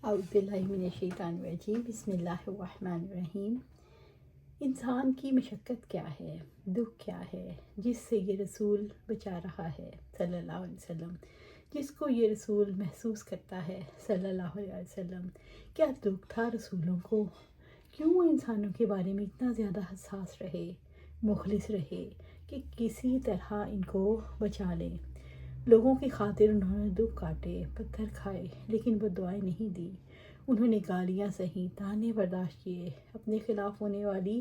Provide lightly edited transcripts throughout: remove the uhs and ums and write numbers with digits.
اعوذ باللہ من الشیطان الرجیم بسم اللہ الرحمن الرحیم۔ انسان کی مشقت کیا ہے، دکھ کیا ہے جس سے یہ رسول بچا رہا ہے صلی اللہ علیہ وسلم، جس کو یہ رسول محسوس کرتا ہے صلی اللہ علیہ وسلم۔ کیا دکھ تھا رسولوں کو؟ کیوں وہ انسانوں کے بارے میں اتنا زیادہ حساس رہے، مخلص رہے کہ کسی طرح ان کو بچا لیں؟ لوگوں کی خاطر انہوں نے دکھ کاٹے، پتھر کھائے، لیکن وہ دعائیں نہیں دی۔ انہوں نے گالیاں سہیں، طعنے برداشت کیے، اپنے خلاف ہونے والی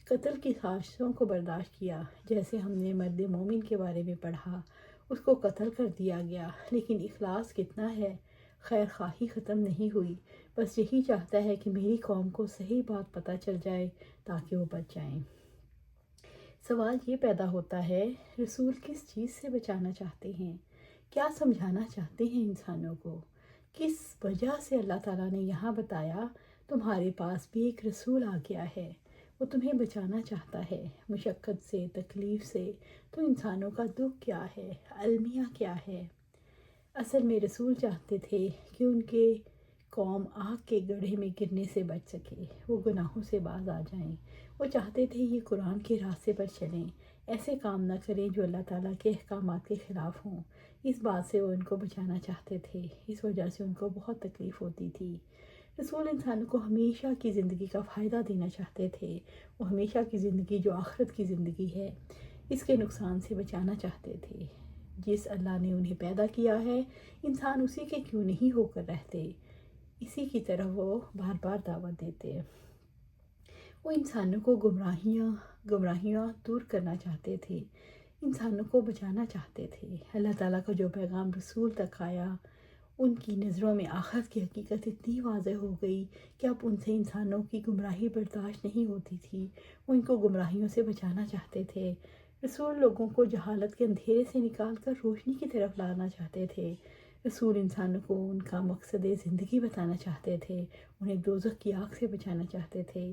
قتل کی سازشوں کو برداشت کیا۔ جیسے ہم نے مرد مومن کے بارے میں پڑھا، اس کو قتل کر دیا گیا، لیکن اخلاص کتنا ہے، خیر خواہی ختم نہیں ہوئی، بس یہی چاہتا ہے کہ میری قوم کو صحیح بات پتہ چل جائے تاکہ وہ بچ جائیں۔ سوال یہ پیدا ہوتا ہے، رسول کس چیز سے بچانا چاہتے ہیں؟ کیا سمجھانا چاہتے ہیں انسانوں کو؟ کس وجہ سے اللہ تعالیٰ نے یہاں بتایا تمہارے پاس بھی ایک رسول آ گیا ہے، وہ تمہیں بچانا چاہتا ہے مشقت سے، تکلیف سے؟ تو انسانوں کا دکھ کیا ہے، المیہ کیا ہے؟ اصل میں رسول چاہتے تھے کہ ان کے قوم آگ کے گڑھے میں گرنے سے بچ سکے، وہ گناہوں سے باز آ جائیں۔ وہ چاہتے تھے یہ قرآن کے راستے پر چلیں، ایسے کام نہ کریں جو اللہ تعالیٰ کے احکامات کے خلاف ہوں۔ اس بات سے وہ ان کو بچانا چاہتے تھے، اس وجہ سے ان کو بہت تکلیف ہوتی تھی۔ رسول انسانوں کو ہمیشہ کی زندگی کا فائدہ دینا چاہتے تھے، وہ ہمیشہ کی زندگی جو آخرت کی زندگی ہے اس کے نقصان سے بچانا چاہتے تھے۔ جس اللہ نے انہیں پیدا کیا ہے، انسان اسی کے کیوں نہیں ہو کر رہتے، اسی کی طرف وہ بار بار دعوت دیتے۔ وہ انسانوں کو گمراہیاں دور کرنا چاہتے تھے، انسانوں کو بچانا چاہتے تھے۔ اللہ تعالیٰ کا جو پیغام رسول تک آیا، ان کی نظروں میں آخرت کی حقیقت اتنی واضح ہو گئی کہ اب ان سے انسانوں کی گمراہی برداشت نہیں ہوتی تھی، وہ ان کو گمراہیوں سے بچانا چاہتے تھے۔ رسول لوگوں کو جہالت کے اندھیرے سے نکال کر روشنی کی طرف لانا چاہتے تھے۔ رسول انسانوں کو ان کا مقصد زندگی بتانا چاہتے تھے، انہیں دوزخ کی آگ سے بچانا چاہتے تھے۔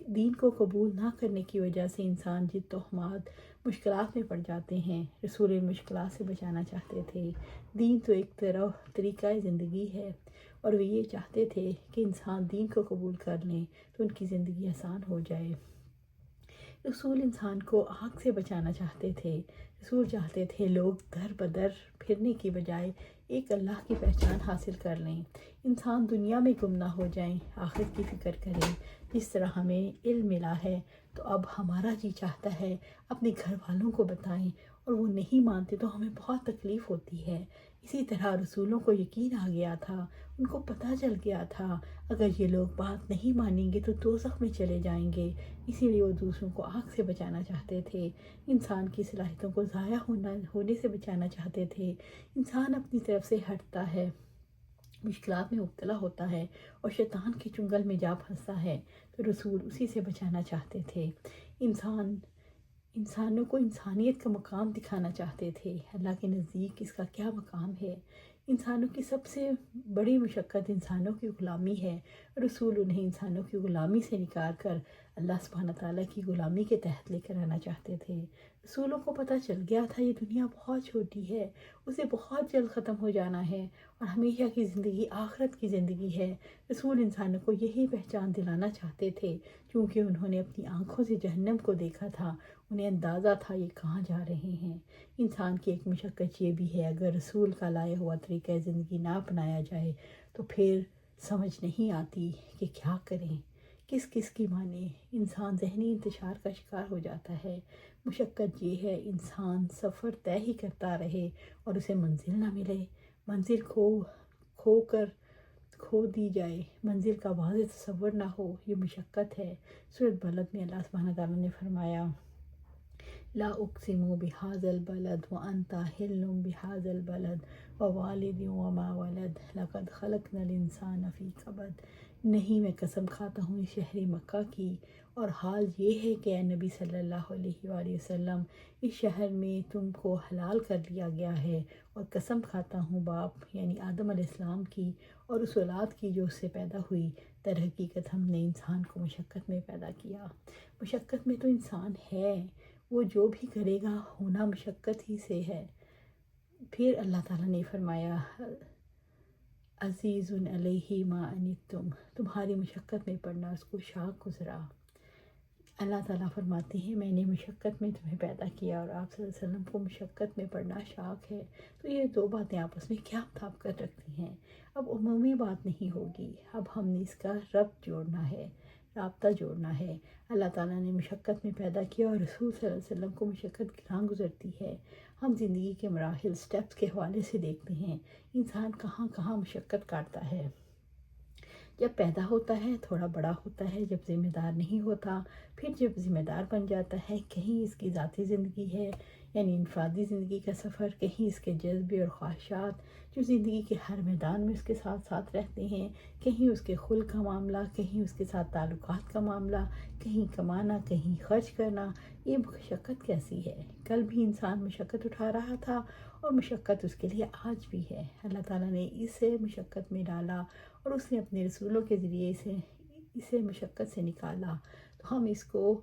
دین کو قبول نہ کرنے کی وجہ سے انسان جن تہمات، مشکلات میں پڑ جاتے ہیں، رسول ان مشکلات سے بچانا چاہتے تھے۔ دین تو ایک طریقہ زندگی ہے، اور وہ یہ چاہتے تھے کہ انسان دین کو قبول کر لیں تو ان کی زندگی آسان ہو جائے۔ رسول انسان کو آگ سے بچانا چاہتے تھے۔ رسول چاہتے تھے لوگ در بدر پھرنے کی بجائے ایک اللہ کی پہچان حاصل کر لیں، انسان دنیا میں گم نہ ہو جائیں، آخرت کی فکر کریں۔ جس طرح ہمیں علم ملا ہے تو اب ہمارا جی چاہتا ہے اپنے گھر والوں کو بتائیں، اور وہ نہیں مانتے تو ہمیں بہت تکلیف ہوتی ہے۔ اسی طرح رسولوں کو یقین آ گیا تھا، ان کو پتہ چل گیا تھا اگر یہ لوگ بات نہیں مانیں گے تو دوزخ میں چلے جائیں گے، اسی لیے وہ دوسروں کو آگ سے بچانا چاہتے تھے، انسان کی صلاحیتوں کو ضائع ہونے سے بچانا چاہتے تھے۔ انسان اپنی طرف سے ہٹتا ہے، مشکلات میں مبتلا ہوتا ہے اور شیطان کے چنگل میں جا پھنستا ہے، تو رسول اسی سے بچانا چاہتے تھے۔ انسانوں کو انسانیت کا مقام دکھانا چاہتے تھے، اللہ کے نزدیک اس کا کیا مقام ہے۔ انسانوں کی سب سے بڑی مشقت انسانوں کی غلامی ہے، رسول انہیں انسانوں کی غلامی سے نکال کر اللہ سبحانہ تعالیٰ کی غلامی کے تحت لے کر آنا چاہتے تھے۔ رسولوں کو پتہ چل گیا تھا یہ دنیا بہت چھوٹی ہے، اسے بہت جلد ختم ہو جانا ہے، اور ہمیشہ کی زندگی آخرت کی زندگی ہے۔ رسول انسانوں کو یہی پہچان دلانا چاہتے تھے، کیونکہ انہوں نے اپنی آنکھوں سے جہنم کو دیکھا تھا، انہیں اندازہ تھا یہ کہاں جا رہے ہیں۔ انسان کی ایک مشقت یہ بھی ہے، اگر رسول کا لایا ہوا طریقہ زندگی نہ اپنایا جائے تو پھر سمجھ نہیں آتی کہ کیا کریں، کس کی مانیں۔ انسان ذہنی انتشار کا شکار ہو جاتا ہے۔ مشقت یہ ہے انسان سفر طے ہی کرتا رہے اور اسے منزل نہ ملے، منزل کھو دی جائے، منزل کا واضح تصور نہ ہو، یہ مشقت ہے۔ سورۃ بلد میں اللہ سبحانہ تعالیٰ نے فرمایا، لا اقسم بهذا البلد وانت حل بهذا البلد ووالد وما ولد لقد خلقنا الانسان فی کبد۔ نہیں، میں قسم کھاتا ہوں اس شہر مکہ کی، اور حال یہ ہے کہ اے نبی صلی اللہ علیہ وآلہ وسلم، اس شہر میں تم کو حلال کر لیا گیا ہے، اور قسم کھاتا ہوں باپ یعنی آدم علیہ السلام کی اور اس اولاد کی جو اس سے پیدا ہوئی، در حقیقت ہم نے انسان کو مشقت میں پیدا کیا۔ مشقت میں تو انسان ہے، وہ جو بھی کرے گا ہونا مشقت ہی سے ہے۔ پھر اللہ تعالیٰ نے فرمایا، عزیز علیہ ما عنتم، تمہاری مشقت میں پڑنا اس کو شاق گزرا۔ اللہ تعالیٰ فرماتے ہیں میں نے مشقت میں تمہیں پیدا کیا اور آپ صلی اللہ علیہ وسلم کو مشقت میں پڑنا شاق ہے۔ تو یہ دو باتیں آپس میں کیا مطابقت رکھتی ہیں؟ اب عمومی بات نہیں ہوگی، اب ہم نے اس کا ربط جوڑنا ہے، رابطہ جوڑنا ہے۔ اللہ تعالیٰ نے مشقت میں پیدا کیا اور رسول صلی اللہ علیہ وسلم کو مشقت کہاں گزرتی ہے۔ ہم زندگی کے مراحل سٹیپس کے حوالے سے دیکھتے ہیں انسان کہاں کہاں مشقت کاٹتا ہے۔ جب پیدا ہوتا ہے تھوڑا بڑا ہوتا ہے، جب ذمہ دار نہیں ہوتا، پھر جب ذمہ دار بن جاتا ہے، کہیں اس کی ذاتی زندگی ہے یعنی انفرادی زندگی کا سفر، کہیں اس کے جذبے اور خواہشات جو زندگی کے ہر میدان میں اس کے ساتھ ساتھ رہتے ہیں، کہیں اس کے خلق کا معاملہ، کہیں اس کے ساتھ تعلقات کا معاملہ، کہیں کمانا کہیں خرچ کرنا، یہ مشقت کیسی ہے؟ کل بھی انسان مشقت اٹھا رہا تھا اور مشقت اس کے لیے آج بھی ہے۔ اللہ تعالیٰ نے اسے مشقت میں ڈالا اور اس نے اپنے رسولوں کے ذریعے اسے مشقت سے نکالا۔ تو ہم اس کو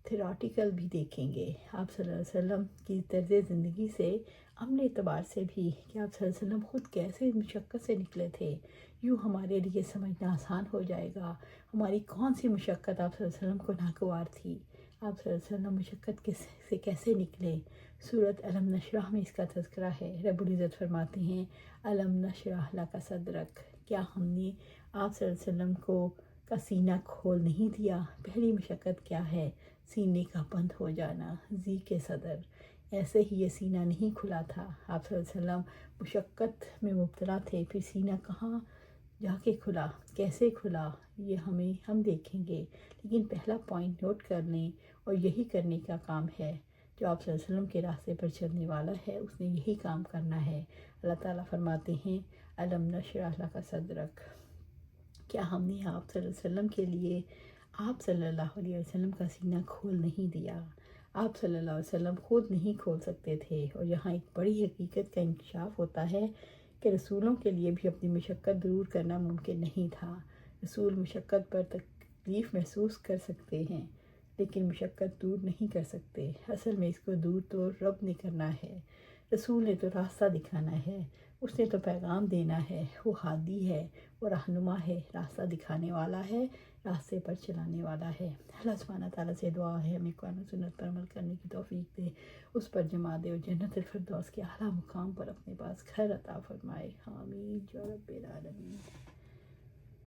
تھیوریٹیکل بھی دیکھیں گے، آپ صلی اللہ علیہ وسلم کی طرز زندگی سے، عملی اعتبار سے بھی کہ آپ صلی اللہ علیہ وسلم خود کیسے مشقت سے نکلے تھے، یوں ہمارے لیے سمجھنا آسان ہو جائے گا۔ ہماری کون سی مشقت آپ صلی اللہ علیہ وسلم کو ناگوار تھی، آپ صلی اللہ علیہ وسلم مشقت سے کیسے نکلے۔ سورۃ علم نشرح میں اس کا تذکرہ ہے۔ رب العزت فرماتے ہیں علم نشرح لک صدرک، کیا ہم نے آپ صلی اللہ علیہ وسلم کا سینہ کھول نہیں دیا؟ پہلی مشقت کیا ہے؟ سینے کا بند ہو جانا، ضیق صدر۔ ایسے ہی یہ سینہ نہیں کھلا تھا، آپ صلی اللہ علیہ وسلم مشقت میں مبتلا تھے، پھر سینہ کہاں جا کے کھلا، کیسے کھلا، یہ ہم دیکھیں گے۔ لیکن پہلا پوائنٹ نوٹ کر لیں، اور یہی کرنے کا کام ہے جو آپ صلی اللہ علیہ وسلم کے راستے پر چلنے والا ہے، اس نے یہی کام کرنا ہے۔ اللہ تعالیٰ فرماتے ہیں علم نشرح لک صدرک، کیا ہم نے آپ صلی اللہ علیہ وسلم کے لیے آپ صلی اللہ علیہ وسلم کا سینہ کھول نہیں دیا؟ آپ صلی اللہ علیہ وسلم خود نہیں کھول سکتے تھے، اور یہاں ایک بڑی حقیقت کا انکشاف ہوتا ہے کہ رسولوں کے لیے بھی اپنی مشقت دور کرنا ممکن نہیں تھا۔ رسول مشقت پر تکلیف محسوس کر سکتے ہیں لیکن مشقت دور نہیں کر سکتے۔ اصل میں اس کو دور تو رب نے کرنا ہے۔ رسول نے تو راستہ دکھانا ہے، اس نے تو پیغام دینا ہے، وہ ہادی ہے، وہ رہنما ہے، راستہ دکھانے والا ہے، راستے پر چلانے والا ہے۔ اللہ سبحانہ تعالیٰ سے دعا ہے ہمیں قرآن و سنت پر عمل کرنے کی توفیق دے، اس پر جما دے اور جنت الفردوس کے اعلیٰ مقام پر اپنے پاس گھر عطا فرمائے۔ آمین یا رب العالمین۔